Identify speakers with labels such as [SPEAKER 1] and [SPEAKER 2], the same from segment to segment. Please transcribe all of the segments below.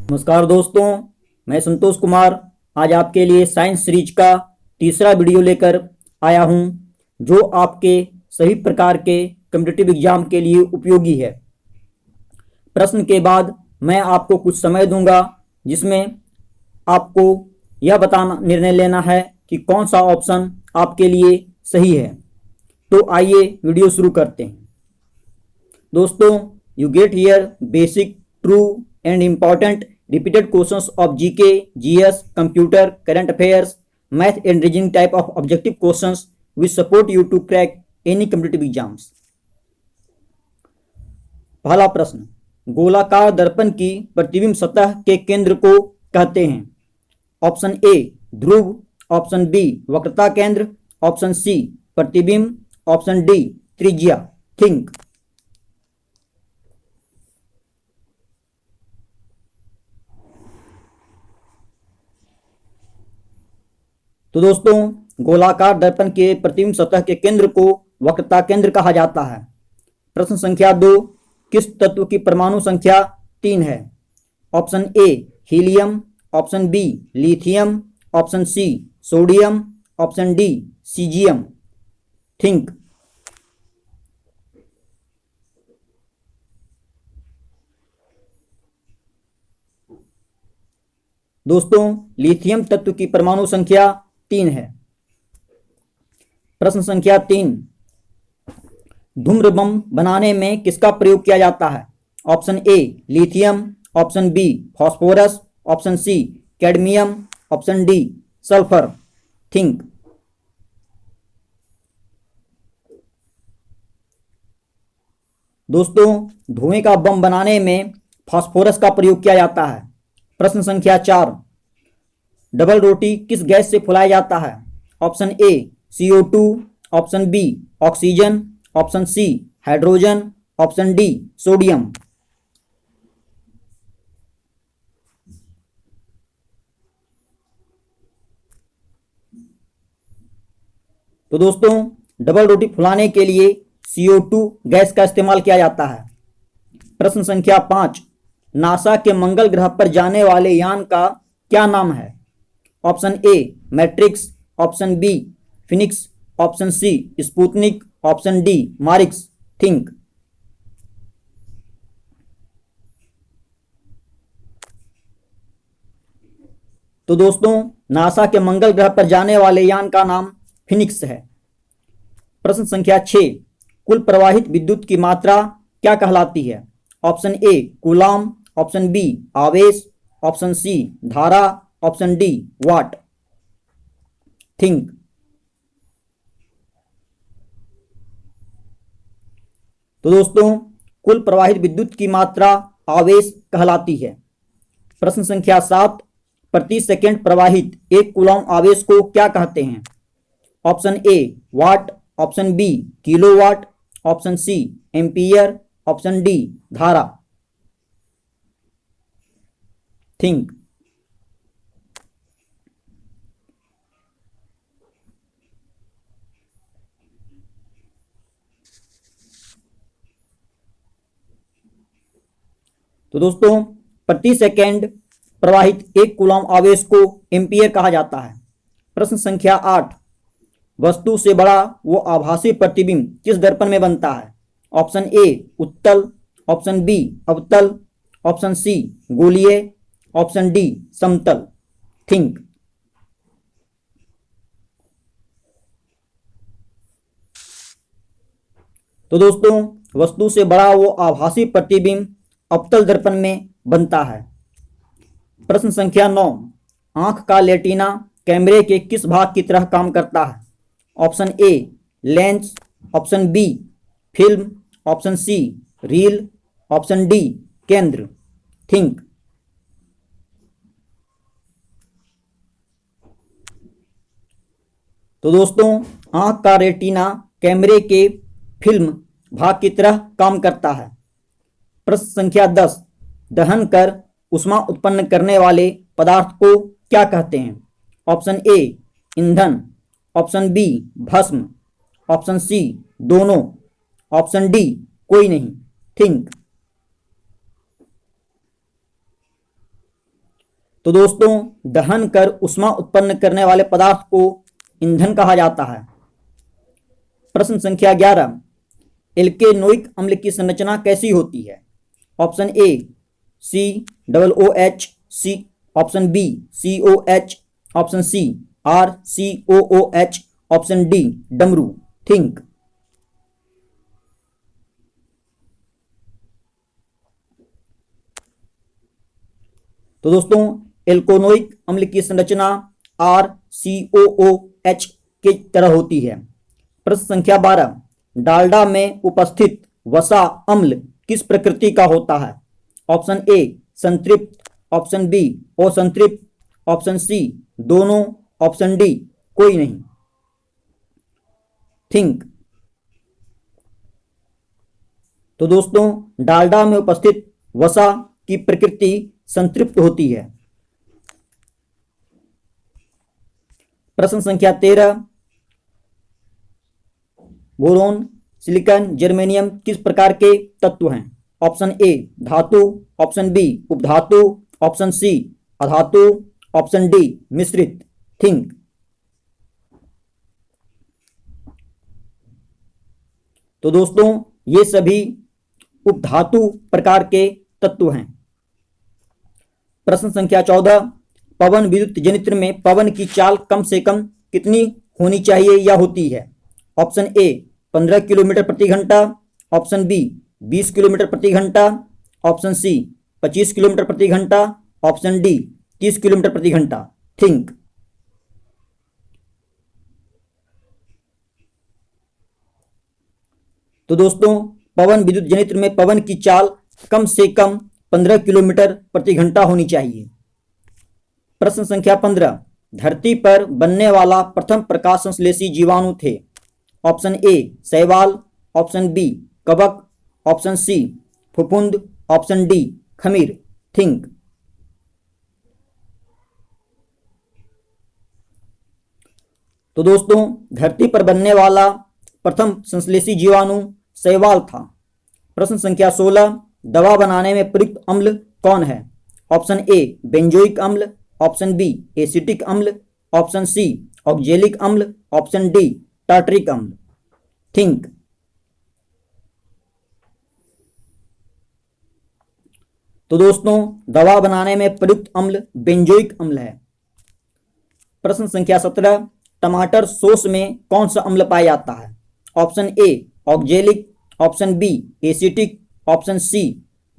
[SPEAKER 1] नमस्कार दोस्तों, मैं संतोष कुमार आज आपके लिए साइंस सीरीज का तीसरा वीडियो लेकर आया हूं, जो आपके सभी प्रकार के कॉम्पिटिटिव एग्जाम के लिए उपयोगी है। प्रश्न के बाद मैं आपको कुछ समय दूंगा, जिसमें आपको यह बताना निर्णय लेना है कि कौन सा ऑप्शन आपके लिए सही है। तो आइए वीडियो शुरू करते हैं। दोस्तों, you get here basic, true and important repeated questions of GK, GS, computer, current affairs, math and reasoning type of objective questions which support you to crack any competitive exams. पहला प्रश्न, गोलाकार दर्पण की प्रतिबिंब सतह के केंद्र को कहते हैं? ऑप्शन ए ध्रुव, ऑप्शन बी वक्रता केंद्र, ऑप्शन सी प्रतिबिंब, ऑप्शन डी त्रिज्या। थिंक। तो दोस्तों, गोलाकार दर्पण के प्रतिबिंब सतह के केंद्र को वक्रता केंद्र कहा जाता है। प्रश्न संख्या 2, किस तत्व की परमाणु संख्या 3 है? Option A helium, option B lithium, option C sodium, option D caesium. Think. दोस्तों, लिथियम तत्व की परमाणु संख्या 3 है। प्रश्न संख्या 3, धूम्र बम बनाने में किसका प्रयोग किया जाता है? Option A lithium, option B phosphorus, option C cadmium, option D sulphur. Think. दोस्तों, धुएं का बम बनाने में फास्फोरस का प्रयोग किया जाता है। प्रश्न संख्या 4, डबल रोटी किस गैस से फुलाया जाता है? Option A CO2, option B oxygen, option C hydrogen, option D sodium. तो दोस्तों, डबल रोटी फुलाने के लिए CO2 गैस का इस्तेमाल किया जाता है। प्रश्न संख्या 5, नासा के मंगल ग्रह पर जाने वाले यान का क्या नाम है? Option A matrix, option B phoenix, option C Sputnik, option D मारिक्स। थिंक। तो दोस्तों, नासा के मंगल ग्रह पर जाने वाले यान का नाम फिनिक्स है। प्रश्न संख्या 6, कुल प्रवाहित विद्युत की मात्रा क्या कहलाती है? Option A coulomb, option B आवेश, ऑप्शन सी धारा, ऑप्शन डी वाट। थिंक। तो दोस्तों, कुल प्रवाहित विद्युत की मात्रा आवेश कहलाती है। प्रश्न संख्या 7, प्रति सेकंड प्रवाहित 1 कूलॉम आवेश को क्या कहते हैं? Option A watt, option B kilowatt, option C ampere, option D धारा। थिंक। तो दोस्तों, प्रति सेकंड प्रवाहित 1 कूलॉम आवेश को एम्पियर कहा जाता है। प्रश्न संख्या 8, वस्तु से बड़ा वो आभासी प्रतिबिंब किस दर्पण में बनता है? ऑप्शन ए उत्तल, ऑप्शन बी अवतल, ऑप्शन सी गोलीय, ऑप्शन डी समतल। थिंक। तो दोस्तों, वस्तु से बड़ा वो आभासी प्रतिबिंब अवतल दर्पण में बनता है। प्रश्न संख्या 9, आंख का लेटिना कैमरे के किस भाग की तरह काम करता है? Option A lens, option B film, option C reel, option D केंद्र। थिंक। तो दोस्तों, आंख का रेटिना कैमरे के फिल्म भाग की तरह काम करता है। प्रश्न संख्या 10, दहन कर उष्मा उत्पन्न करने वाले पदार्थ को क्या कहते हैं? ऑप्शन ए ईंधन, ऑप्शन बी भस्म, ऑप्शन सी दोनों, ऑप्शन डी कोई नहीं। थिंक। तो दोस्तों दहन कर ऊष्मा उत्पन्न करने वाले पदार्थ को ईंधन कहा जाता है। प्रश्न संख्या 11, एल्केनोइक अम्ल की संरचना कैसी होती है? Option A COOH, C, option B COH, option C RCOOH, option D डमरू। थिंक। तो दोस्तों एल्केनोइक अम्ल की संरचना RCOOH की तरह होती है। प्रश्न संख्या 12, डालडा में उपस्थित वसा अम्ल किस प्रकृति का होता है? ऑप्शन ए संतृप्त, ऑप्शन बी असंतृप्त, ऑप्शन सी दोनों, ऑप्शन डी कोई नहीं। थिंक। तो दोस्तों डालडा में उपस्थित वसा की प्रकृति संतृप्त होती है। प्रश्न संख्या 13, बोरोन, सिलिकॉन, जर्मेनियम किस प्रकार के तत्व हैं? ऑप्शन ए धातु, ऑप्शन बी उपधातु, ऑप्शन सी अधातु, ऑप्शन डी मिश्रित। थिंक। तो दोस्तों ये सभी उपधातु प्रकार के तत्व हैं। प्रश्न संख्या 14, पवन विद्युत जनित्र में पवन की चाल कम से कम कितनी होनी चाहिए या होती है? ऑप्शन ए 15 किलोमीटर प्रति घंटा, ऑप्शन बी 20 किलोमीटर प्रति घंटा, ऑप्शन सी 25 किलोमीटर प्रति घंटा, ऑप्शन डी 30 किलोमीटर प्रति घंटा। थिंक। तो दोस्तों पवन विद्युत जनित्र में पवन की चाल कम से कम 15 किलोमीटर प्रति घंटा होनी चाहिए। प्रश्न संख्या 15, धरती पर बनने वाला प्रथम प्रकाश संश्लेषी जीवाणु थे? ऑप्शन ए शैवाल, ऑप्शन बी कवक, ऑप्शन सी फफूंद, ऑप्शन डी खमीर। थिंक। तो दोस्तों धरती पर बनने वाला प्रथम संश्लेषी जीवाणु शैवाल था। प्रश्न संख्या 16, दवा बनाने में प्रयुक्त अम्ल कौन है? ऑप्शन ए बेंजोइक अम्ल, ऑप्शन बी एसिटिक अम्ल, ऑप्शन सी ऑक्जेलिक अम्ल, ऑप्शन डी टार्टरिक अम्ल। थिंक। तो दोस्तों दवा बनाने में प्रयुक्त अम्ल बेंजोइक अम्ल है। प्रश्न संख्या 17, टमाटर सॉस में कौन सा अम्ल पाया जाता है? Option A oxalic, option B acetic, option C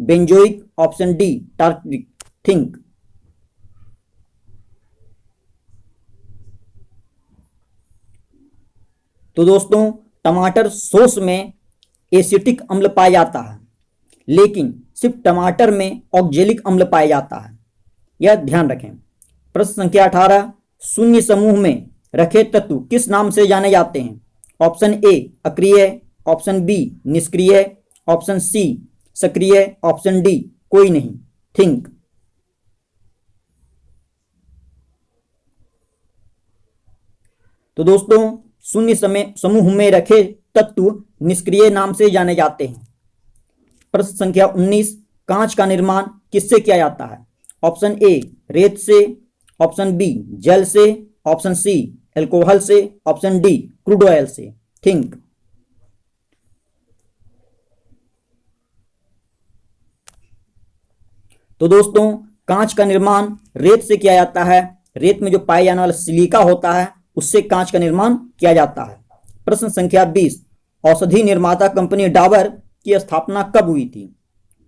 [SPEAKER 1] benzoic, option D tartaric. Think. तो दोस्तों टमाटर सॉस में एसिटिक अम्ल पाया जाता है, लेकिन सिर्फ टमाटर में ऑक्जेलिक अम्ल पाया जाता है, यह ध्यान रखें। प्रश्न संख्या 18, शून्य समूह में रखे तत्व किस नाम से जाने जाते हैं? ऑप्शन ए अक्रिय, ऑप्शन बी निष्क्रिय, ऑप्शन सी सक्रिय, ऑप्शन डी कोई नहीं। थिंक। तो दोस्तों शून्य समूह में रखे तत्व निष्क्रिय नाम से जाने जाते हैं। प्रश्न संख्या 19, कांच का निर्माण किससे किया जाता है? ऑप्शन ए रेत से, ऑप्शन बी जल से, ऑप्शन सी अल्कोहल से, ऑप्शन डी क्रूड ऑयल से। थिंक। तो दोस्तों कांच का निर्माण रेत से किया जाता है। रेत में जो पाया जाने वाला सिलिका होता है उससे कांच का निर्माण किया जाता है। प्रश्न संख्या 20, औषधि निर्माता कंपनी डाबर की स्थापना कब हुई थी?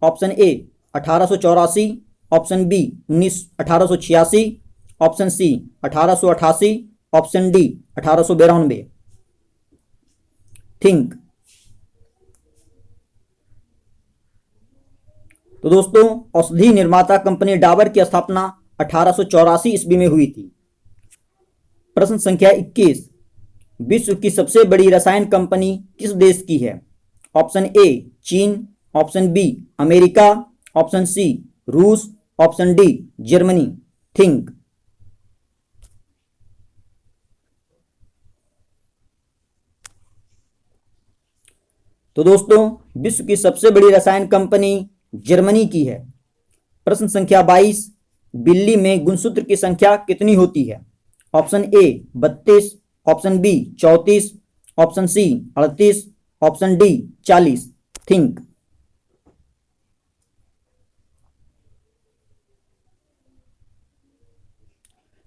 [SPEAKER 1] Option A 1884, option B 1886, option C 1888, option D 1892। Think. तो दोस्तों औषधि निर्माता कंपनी डाबर की स्थापना 1884 ईस्वी में हुई थी। प्रश्न संख्या 21, विश्व की सबसे बड़ी रसायन कंपनी किस देश की है? ऑप्शन ए चीन, option B America, option C रूस, ऑप्शन डी जर्मनी। थिंक। तो दोस्तों विश्व की सबसे बड़ी रसायन कंपनी जर्मनी की है। प्रश्न संख्या 22, बिल्ली में गुणसूत्र की संख्या कितनी होती है? Option A 32, option B 34, option C 38, option D 40। Think.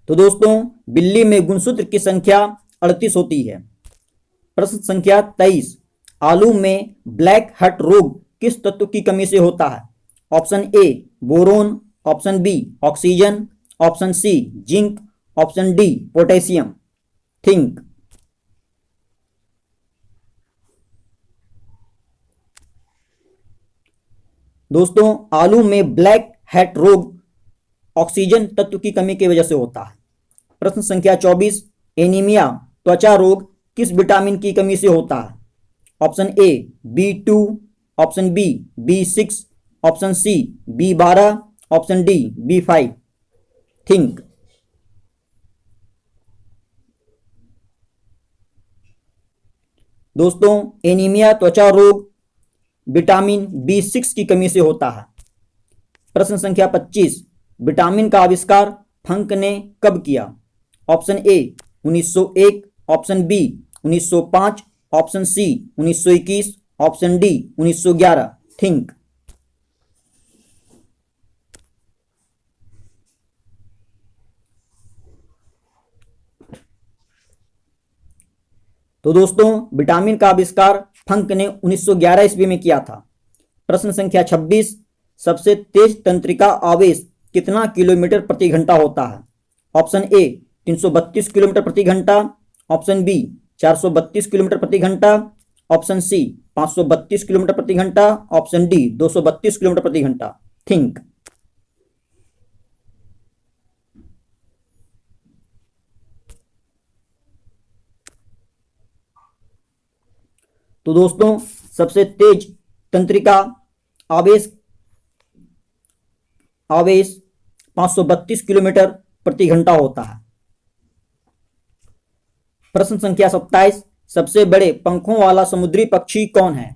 [SPEAKER 1] तो दोस्तों बिल्ली में गुणसूत्र की संख्या 38 होती है। प्रश्न संख्या 23, आलू में ब्लैक हट रोग किस तत्व की कमी से होता है? Option A boron, option B oxygen, option C zinc, option D potassium. Think. दोस्तों आलू में ब्लैक हेट रोग ऑक्सीजन तत्व की कमी की वजह से होता है। प्रश्न संख्या 24, एनीमिया त्वचा रोग किस विटामिन की कमी से होता है? Option A B2, option B B6, option C B12, option D B5। Think. दोस्तों एनीमिया त्वचा रोग विटामिन B6 की कमी से होता है। प्रश्न संख्या 25, विटामिन का आविष्कार फंक ने कब किया? Option A 1901, option B 1905, option C 1921, option D 1911। Think. तो दोस्तों विटामिन का आविष्कार फंक ने 1911 ईस्वी में किया था। प्रश्न संख्या 26, सबसे तेज तंत्रिका आवेश कितना किलोमीटर प्रति घंटा होता है? ऑप्शन ए 332 किलोमीटर प्रति घंटा, ऑप्शन बी 432 किलोमीटर प्रति घंटा, ऑप्शन सी 532 किलोमीटर प्रति घंटा, ऑप्शन डी 232 किलोमीटर प्रति घंटा। थिंक। तो दोस्तों सबसे तेज तंत्रिका आवेश 532 किलोमीटर प्रति घंटा होता है। प्रश्न संख्या 27, सबसे बड़े पंखों वाला समुद्री पक्षी कौन है?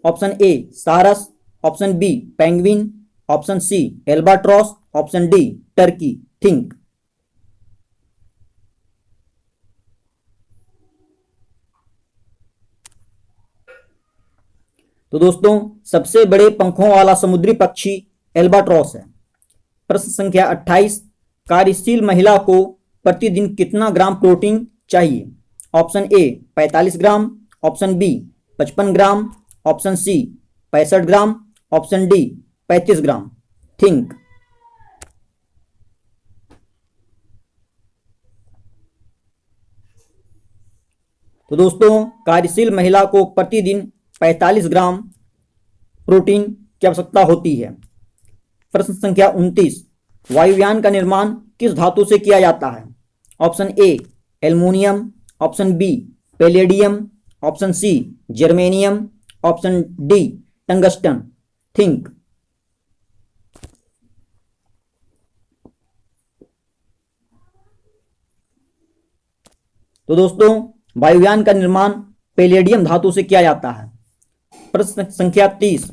[SPEAKER 1] ऑप्शन ए सारस, option B penguin, option C albatross, option D turkey. Think. तो दोस्तों सबसे बड़े पंखों वाला समुद्री पक्षी एल्बाट्रॉस है। प्रश्न संख्या 28, कार्यशील महिला को प्रतिदिन कितना ग्राम प्रोटीन चाहिए? Option A 45 gram, option B 55 gram, option C 65 gram, option D 35 gram. Think. तो दोस्तों कार्यशील महिला को प्रतिदिन 45 ग्राम प्रोटीन की आवश्यकता होती है। प्रश्न संख्या 29, वायुयान का निर्माण किस धातु से किया जाता है? Option A aluminium, option B palladium, option C germanium, option D tungsten. Think. तो दोस्तों वायुयान का निर्माण पैलेडियम धातु से किया जाता है। प्रश्न संख्या 30,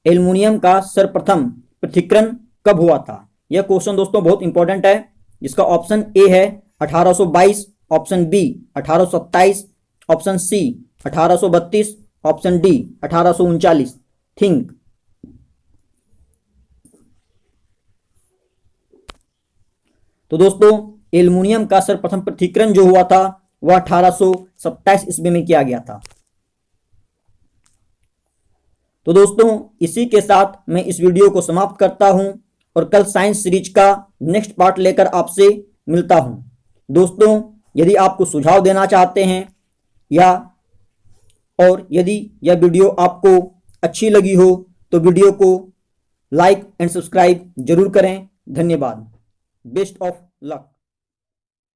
[SPEAKER 1] एल्युमिनियम का सर्वप्रथम पृथक्करण कब हुआ था? यह क्वेश्चन दोस्तों बहुत इंपॉर्टेंट है, जिसका ऑप्शन ए है 1822, option B 1827, option C 1832, option D 1839। Think. तो दोस्तों एल्युमिनियम का सर्वप्रथम पृथक्करण जो हुआ था वह 1827 ईस्वी में किया गया था। तो दोस्तों इसी के साथ मैं इस वीडियो को समाप्त करता हूं और कल साइंस सीरीज का नेक्स्ट पार्ट लेकर आपसे मिलता हूं। दोस्तों यदि आपको सुझाव देना चाहते हैं और यदि यह वीडियो आपको अच्छी लगी हो तो वीडियो को लाइक एंड सब्सक्राइब जरूर करें। धन्यवाद। Best of luck.